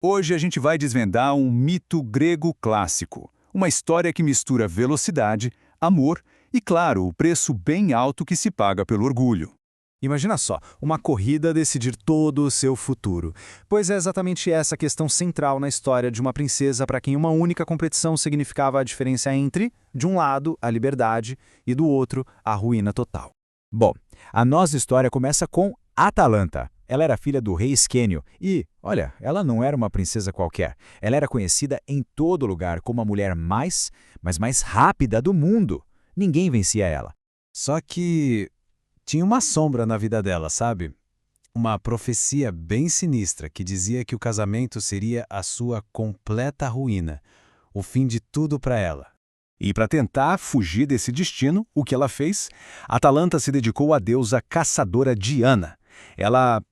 Hoje a gente vai desvendar um mito grego clássico, uma história que mistura velocidade, amor e, claro, o preço bem alto que se paga pelo orgulho. Imagina só, uma corrida decidir todo o seu futuro. Pois é exatamente essa a questão central na história de uma princesa para quem uma única competição significava a diferença entre, de um lado, a liberdade e do outro, a ruína total. Bom, a nossa história começa com Atalanta. Ela era filha do rei Esquênio e, olha, ela não era uma princesa qualquer. Ela era conhecida em todo lugar como a mulher mais rápida do mundo. Ninguém vencia ela. Só que tinha uma sombra na vida dela, sabe? Uma profecia bem sinistra que dizia que o casamento seria a sua completa ruína, o fim de tudo para ela. E para tentar fugir desse destino, o que ela fez? Atalanta se dedicou à deusa caçadora Diana. Ela,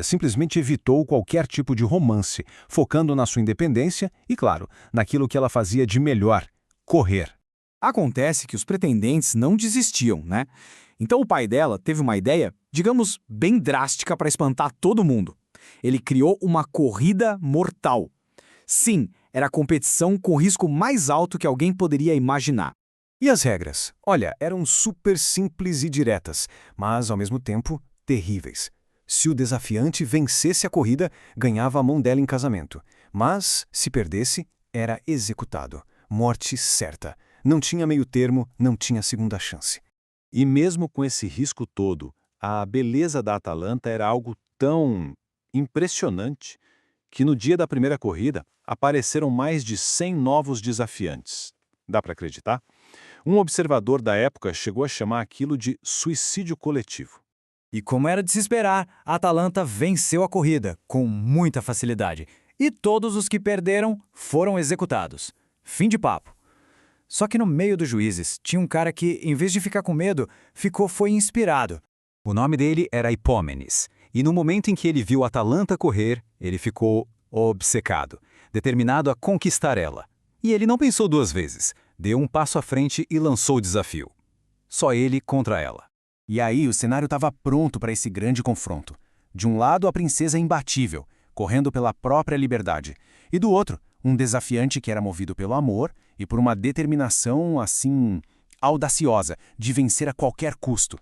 simplesmente evitou qualquer tipo de romance, focando na sua independência e, claro, naquilo que ela fazia de melhor: correr. Acontece que os pretendentes não desistiam, né? Então o pai dela teve uma ideia, digamos, bem drástica para espantar todo mundo. Ele criou uma corrida mortal. Sim, era a competição com risco mais alto que alguém poderia imaginar. E as regras? Olha, eram super simples e diretas, mas ao mesmo tempo terríveis. Se o desafiante vencesse a corrida, ganhava a mão dela em casamento. Mas, se perdesse, era executado. Morte certa. Não tinha meio termo, não tinha segunda chance. E mesmo com esse risco todo, a beleza da Atalanta era algo tão impressionante que no dia da primeira corrida apareceram mais de 100 novos desafiantes. Dá para acreditar? Um observador da época chegou a chamar aquilo de suicídio coletivo. E como era de se esperar, a Atalanta venceu a corrida com muita facilidade. E todos os que perderam foram executados. Fim de papo. Só que no meio dos juízes tinha um cara que, em vez de ficar com medo, foi inspirado. O nome dele era Hipómenes, e no momento em que ele viu Atalanta correr, ele ficou obcecado, determinado a conquistar ela. E ele não pensou duas vezes, deu um passo à frente e lançou o desafio. Só ele contra ela. E aí o cenário estava pronto para esse grande confronto. De um lado, a princesa imbatível, correndo pela própria liberdade, e do outro, um desafiante que era movido pelo amor e por uma determinação, audaciosa, de vencer a qualquer custo.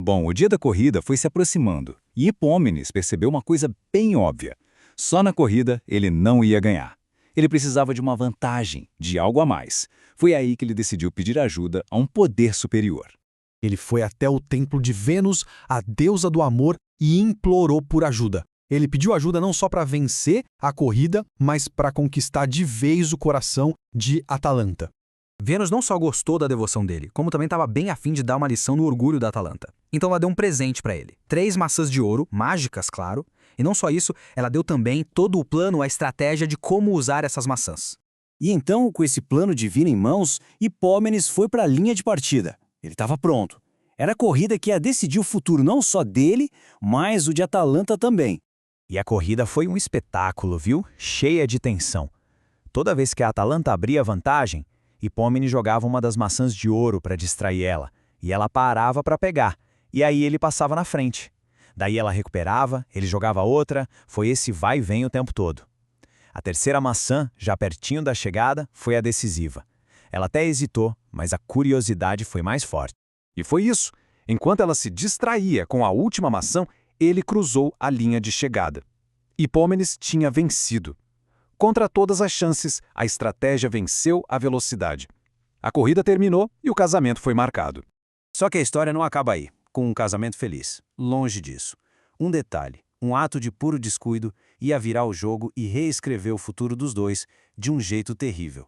Bom, o dia da corrida foi se aproximando e Hipómenes percebeu uma coisa bem óbvia. Só na corrida ele não ia ganhar. Ele precisava de uma vantagem, de algo a mais. Foi aí que ele decidiu pedir ajuda a um poder superior. Ele foi até o templo de Vênus, a deusa do amor, e implorou por ajuda. Ele pediu ajuda não só para vencer a corrida, mas para conquistar de vez o coração de Atalanta. Vênus não só gostou da devoção dele, como também estava bem afim de dar uma lição no orgulho da Atalanta. Então ela deu um presente para ele. 3 maçãs de ouro, mágicas, claro. E não só isso, ela deu também todo o plano, a estratégia de como usar essas maçãs. E então, com esse plano divino em mãos, Hipómenes foi para a linha de partida. Ele estava pronto. Era a corrida que ia decidir o futuro não só dele, mas o de Atalanta também. E a corrida foi um espetáculo, viu? Cheia de tensão. Toda vez que a Atalanta abria vantagem, Hipómenes jogava uma das maçãs de ouro para distrair ela, e ela parava para pegar, e aí ele passava na frente. Daí ela recuperava, ele jogava outra, foi esse vai e vem o tempo todo. A terceira maçã, já pertinho da chegada, foi a decisiva. Ela até hesitou, mas a curiosidade foi mais forte. E foi isso. Enquanto ela se distraía com a última maçã, ele cruzou a linha de chegada. Hipómenes tinha vencido. Contra todas as chances, a estratégia venceu a velocidade. A corrida terminou e o casamento foi marcado. Só que a história não acaba aí, com um casamento feliz. Longe disso. Um detalhe, um ato de puro descuido, ia virar o jogo e reescrever o futuro dos dois de um jeito terrível.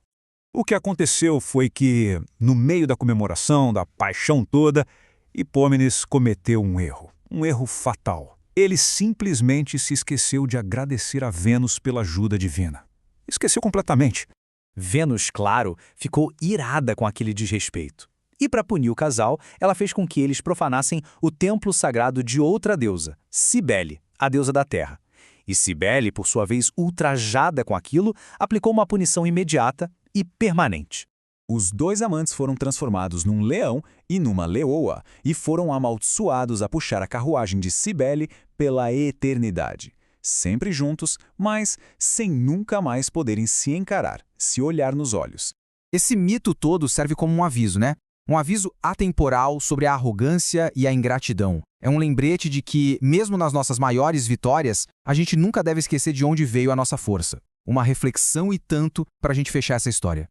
O que aconteceu foi que, no meio da comemoração, da paixão toda, Hipómenes cometeu um erro fatal. Ele simplesmente se esqueceu de agradecer a Vênus pela ajuda divina. Esqueceu completamente. Vênus, claro, ficou irada com aquele desrespeito. E para punir o casal, ela fez com que eles profanassem o templo sagrado de outra deusa, Cibele, a deusa da terra. E Cibele, por sua vez ultrajada com aquilo, aplicou uma punição imediata e permanente. Os 2 amantes foram transformados num leão e numa leoa e foram amaldiçoados a puxar a carruagem de Cibele pela eternidade. sempre juntos, mas sem nunca mais poderem se encarar, se olhar nos olhos. Esse mito todo serve como um aviso, né? Um aviso atemporal sobre a arrogância e a ingratidão. É um lembrete de que, mesmo nas nossas maiores vitórias, a gente nunca deve esquecer de onde veio a nossa força. Uma reflexão e tanto para a gente fechar essa história.